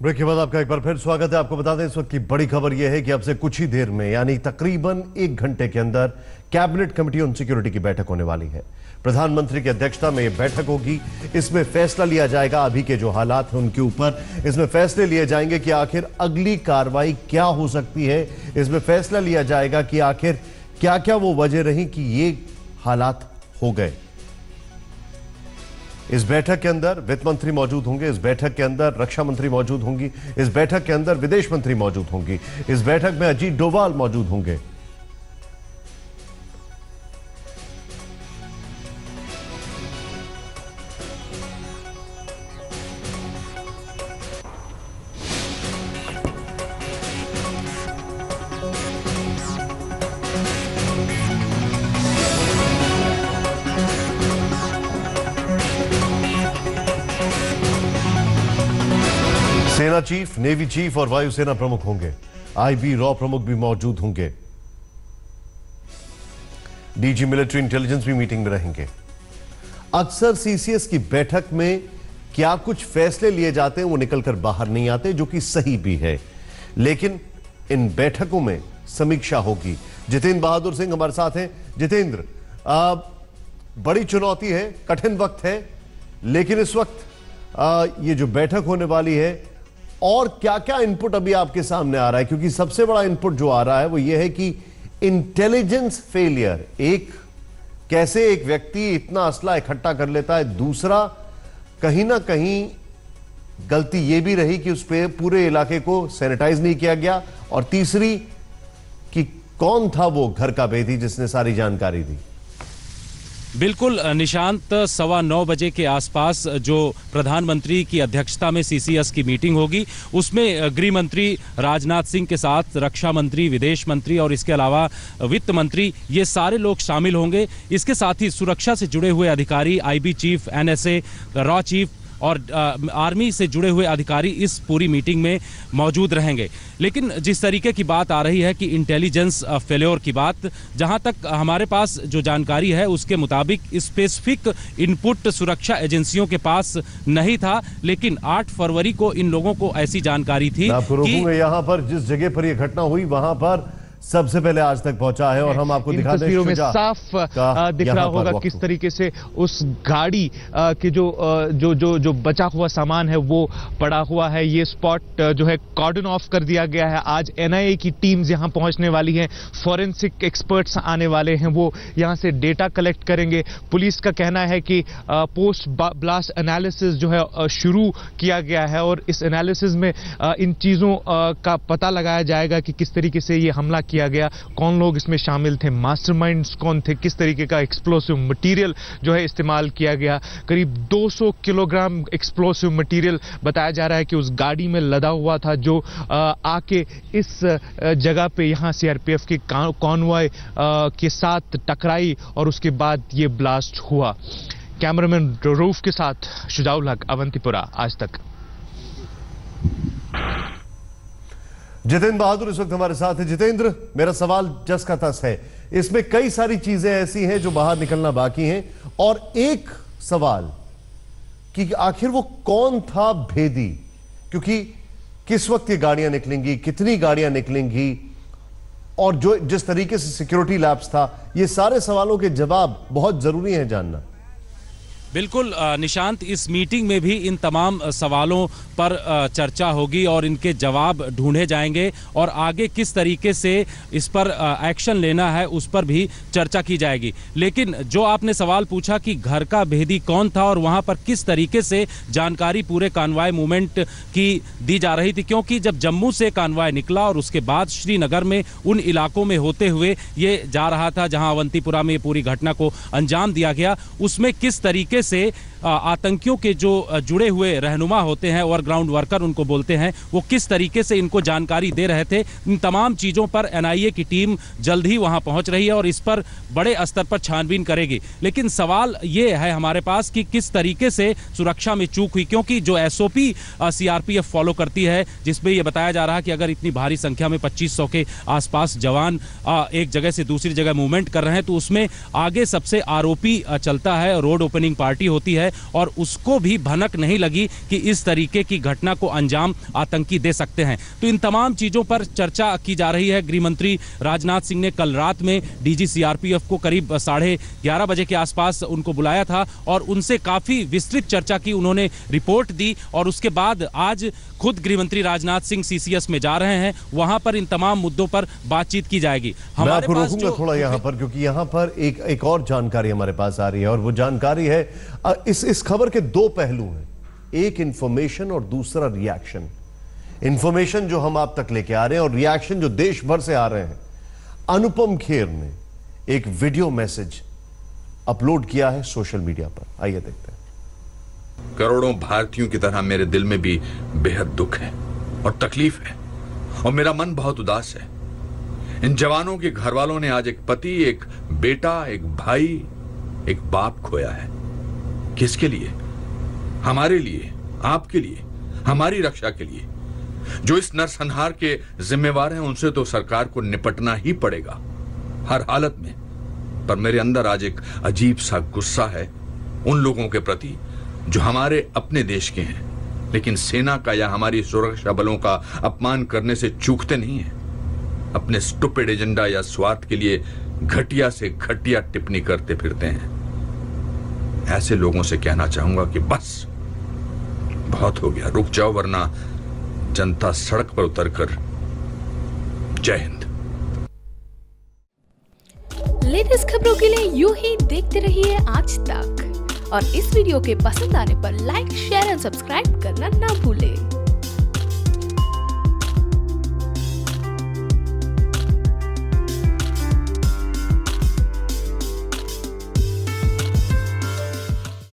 Break के बाद आपका एक बार फिर स्वागत है। आपको बता दें इस वक्त की बड़ी खबर यह है कि अब से कुछ ही देर में यानी तकरीबन 1 घंटे के अंदर कैबिनेट कमेटी ऑन सिक्योरिटी की बैठक होने वाली है। प्रधानमंत्री की अध्यक्षता में यह बैठक होगी। इसमें फैसला लिया जाएगा अभी के जो हालात हैं उनके ऊपर। इसमें फैसले लिए जाएंगे कि आखिर अगली कार्रवाई क्या हो सकती है। इसमें फैसला लिया जाएगा कि आखिर क्या क्या वो वजह रही कि ये हालात हो गए। इस बैठक के अंदर वित्त मंत्री मौजूद होंगे, इस बैठक के अंदर रक्षा मंत्री मौजूद होंगी, इस बैठक के अंदर विदेश मंत्री मौजूद होंगी, इस बैठक में अजीत डोभाल मौजूद होंगे। सेना चीफ, नेवी चीफ और वायुसेना प्रमुख होंगे। आईबी रॉ प्रमुख भी मौजूद होंगे। डीजी मिलिट्री इंटेलिजेंस भी मीटिंग में रहेंगे। अक्सर सीसीएस की बैठक में क्या कुछ फैसले लिए जाते हैं वो निकलकर बाहर नहीं आते, जो कि सही भी है। लेकिन इन बैठकों में समीक्षा होगी। जितेंद्र बहादुर सिंह हमारे साथ हैं। जितेंद्र, बड़ी चुनौती है, कठिन वक्त है, लेकिन इस वक्त ये जो बैठक होने वाली है और क्या क्या इनपुट अभी आपके सामने आ रहा है, क्योंकि सबसे बड़ा इनपुट जो आ रहा है वो ये है कि इंटेलिजेंस फेलियर, कैसे एक व्यक्ति इतना असला इकट्ठा कर लेता है। दूसरा, कहीं ना कहीं गलती ये भी रही कि उस पे पूरे इलाके को सैनिटाइज नहीं किया गया। और तीसरी कि कौन था वो घर का भेदी जिसने सारी जानकारी दी। बिल्कुल निशांत, 9:15 बजे के आसपास जो प्रधानमंत्री की अध्यक्षता में सीसीएस की मीटिंग होगी उसमें गृह मंत्री राजनाथ सिंह के साथ रक्षा मंत्री, विदेश मंत्री और इसके अलावा वित्त मंत्री, ये सारे लोग शामिल होंगे। इसके साथ ही सुरक्षा से जुड़े हुए अधिकारी, IB chief, NSA, raw chief और आर्मी से जुड़े हुए अधिकारी इस पूरी मीटिंग में मौजूद रहेंगे। लेकिन जिस तरीके की बात आ रही है कि इंटेलिजेंस फेल्योर की बात, जहां तक हमारे पास जो जानकारी है उसके मुताबिक स्पेसिफिक इनपुट सुरक्षा एजेंसियों के पास नहीं था, लेकिन 8 फरवरी को इन लोगों को ऐसी जानकारी थी। आपको रोकूंगा, यहां पर जिस जगह पर यह घटना हुई वहां पर सबसे पहले आज तक पहुंचा है और हम आपको दिखा दें। तस्वीरों में साफ दिख रहा होगा किस तरीके से उस गाड़ी के जो बचा हुआ सामान है वो पड़ा हुआ है। ये स्पॉट जो है कॉर्डन ऑफ कर दिया गया है। आज एनआईए की टीम्स यहां पहुंचने वाली हैं, फॉरेंसिक एक्सपर्ट्स आने वाले हैं, वो यहां से डेटा कलेक्ट करेंगे। पुलिस का कहना है कि पोस्ट ब्लास्ट एनालिसिस जो है शुरू किया गया है और इस एनालिसिस में इन चीजों का पता लगाया जाएगा कि किस तरीके से ये हमला किया गया, कौन लोग इसमें शामिल थे, मास्टरमाइंड्स कौन थे, किस तरीके का एक्सप्लोसिव मटेरियल जो है इस्तेमाल किया गया। करीब 200 किलोग्राम एक्सप्लोसिव मटेरियल बताया जा रहा है कि उस गाड़ी में लदा हुआ था, जो आके इस जगह पे यहां सीआरपीएफ के कॉन्वॉय के साथ टकराई और उसके बाद ये ब्लास्ट हुआ। कैमरामैन रूफ के साथ शुजाउल हक, अवंतीपुरा, आज तक। जितेंद्र बहादुर इस वक्त हमारे साथ है। जितेंद्र, मेरा सवाल जस का तस है, इसमें कई सारी चीजें ऐसी हैं जो बाहर निकलना बाकी हैं, और एक सवाल कि आखिर वो कौन था भेदी, क्योंकि किस वक्त ये गाड़ियां निकलेंगी, कितनी गाड़ियां निकलेंगी, और जो जिस तरीके से सिक्योरिटी लैप्स था, ये सारे सवालों के जवाब बहुत जरूरी है जानना। बिल्कुल निशांत, इस मीटिंग में भी इन तमाम सवालों पर चर्चा होगी और इनके जवाब ढूंढे जाएंगे और आगे किस तरीके से इस पर एक्शन लेना है उस पर भी चर्चा की जाएगी। लेकिन जो आपने सवाल पूछा कि घर का भेदी कौन था और वहां पर किस तरीके से जानकारी पूरे कानवाय मूवमेंट की दी जा रही थी, क्योंकि जब जम्मू से कानवाय निकला और उसके बाद श्रीनगर में उन इलाकों में होते हुए ये जा रहा था जहां अवंतीपुरा में ये पूरी घटना को अंजाम दिया गया, उसमें किस तरीके से आतंकियों के जो जुड़े हुए रहनुमा होते हैं और ग्राउंड वर्कर उनको बोलते हैं, वो किस तरीके से इनको जानकारी दे रहे थे। इन तमाम चीजों पर एनआईए की टीम जल्द ही वहां पहुंच रही है और इस पर बड़े स्तर पर छानबीन करेगी। लेकिन सवाल ये है हमारे पास कि किस तरीके से सुरक्षा में चूक हुई, क्योंकि जो एसओपी सीआरपीएफ फॉलो करती है, जिसमें यह बताया जा रहा है कि अगर इतनी भारी संख्या में 2500 के आसपास जवान एक जगह से दूसरी जगह मूवमेंट कर रहे हैं तो उसमें आगे सबसे आरोपी चलता है रोड ओपनिंग पार्टी पार्टी होती है और उसको भी भनक नहीं लगी कि इस तरीके की घटना को अंजाम आतंकी दे सकते हैं। तो इन तमाम चीजों पर चर्चा की जा रही है। गृह मंत्री राजनाथ सिंह ने कल रात में डीजी सीआरपीएफ को करीब 11:30 बजे के आसपास उनको बुलाया था और उनसे काफी विस्तृत चर्चा की, उन्होंने रिपोर्ट दी और उसके बाद आज खुद गृह मंत्री राजनाथ सिंह सीसीएस में जा रहे हैं। वहां पर इन तमाम मुद्दों पर बातचीत की जाएगी। मैं आपको रोकूंगा थोड़ा यहां पर, क्योंकि यहां पर एक और जानकारी हमारे पास आ रही है और वो जानकारी है इस खबर के दो पहलू हैं, एक इंफॉर्मेशन और दूसरा रिएक्शन। इंफॉर्मेशन जो हम आप तक लेके आ रहे हैं और रिएक्शन जो देश भर से आ रहे हैं। अनुपम खेर ने एक वीडियो मैसेज अपलोड किया है सोशल मीडिया पर, आइए देखते हैं। करोड़ों भारतीयों की तरह मेरे दिल में भी बेहद दुख है और तकलीफ है और मेरा मन बहुत उदास है। इन जवानों के घर वालों ने आज एक पति, एक बेटा, एक भाई, एक बाप खोया है। किसके लिए? हमारे लिए, आपके लिए, हमारी रक्षा के लिए। जो इस नरसंहार के जिम्मेवार हैं उनसे तो सरकार को निपटना ही पड़ेगा हर हालत में। पर मेरे अंदर आज एक अजीब सा गुस्सा है उन लोगों के प्रति जो हमारे अपने देश के हैं, लेकिन सेना का या हमारी सुरक्षा बलों का अपमान करने से चूकते नहीं हैं। अपने स्टूपिड एजेंडा या स्वार्थ के लिए घटिया से घटिया टिप्पणी करते फिरते हैं। ऐसे लोगों से कहना चाहूंगा कि बस बहुत हो गया, रुक जाओ, वरना जनता सड़क पर उतरकर जय हिंद। लेटेस्ट खबरों के लिए यूं ही देखते रहिए आज तक और इस वीडियो के पसंद आने पर लाइक, शेयर एंड सब्सक्राइब करना ना भूलें।